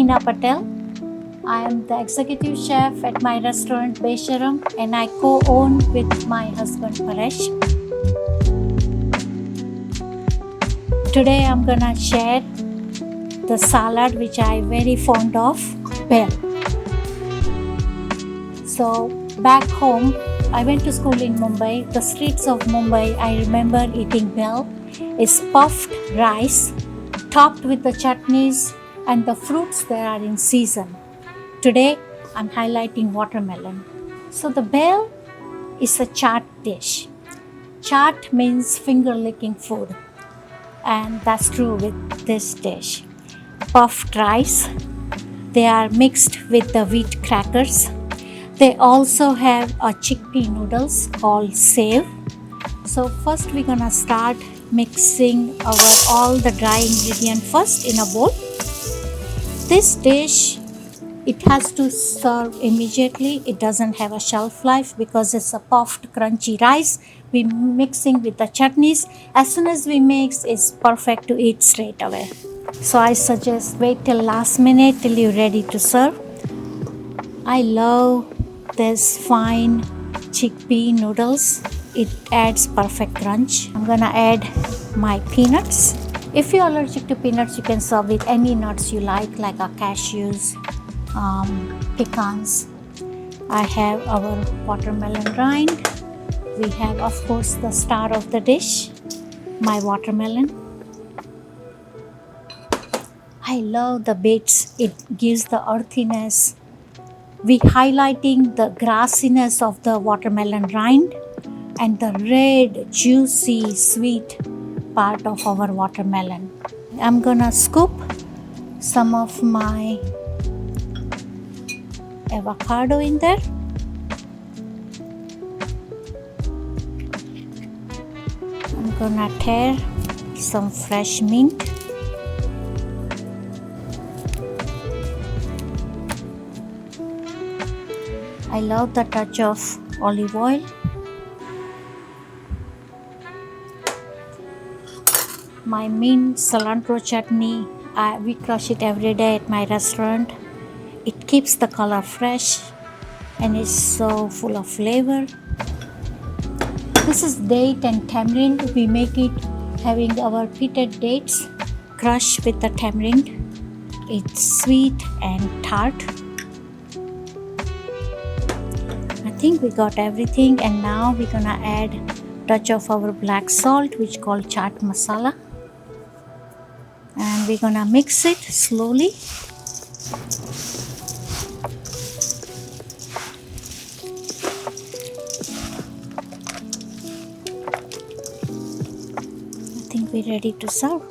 Heena Patel. I am the executive chef at my restaurant Besharam and I co-own with my husband Paresh. Today I'm gonna share the salad which I very fond of, Bhel. So back home, I went to school in Mumbai. The streets of Mumbai, I remember eating Bhel. It's puffed rice topped with the chutneys and the fruits that are in season. Today, I'm highlighting watermelon. So the Bhel is a chaat dish. Chaat means finger-licking food, and that's true with this dish. Puffed rice, they are mixed with the wheat crackers. They also have a chickpea noodles called save. So first we're gonna start mixing all the dry ingredient first in a bowl. This dish, it has to serve immediately. It doesn't have a shelf life because it's a puffed crunchy rice. We're mixing with the chutneys. As soon as we mix, it's perfect to eat straight away. So I suggest wait till last minute till you're ready to serve. I love this fine chickpea noodles. It adds perfect crunch. I'm gonna add my peanuts. If you're allergic to peanuts, you can serve with any nuts you like a cashews, pecans. I have our watermelon rind. We have, of course, the star of the dish, my watermelon. I love the bits. It gives the earthiness. We highlighting the grassiness of the watermelon rind and the red, juicy, sweet part of our watermelon. I'm gonna scoop some of my avocado in there. I'm gonna tear some fresh mint. I love the touch of olive oil. My mint-cilantro chutney, we crush it every day at my restaurant. It keeps the color fresh and it's so full of flavor. This is date and tamarind. We make it having our pitted dates crushed with the tamarind. It's sweet and tart. I think we got everything, and now we're gonna add touch of our black salt, which called chaat masala. And we're gonna mix it slowly. I think we're ready to serve.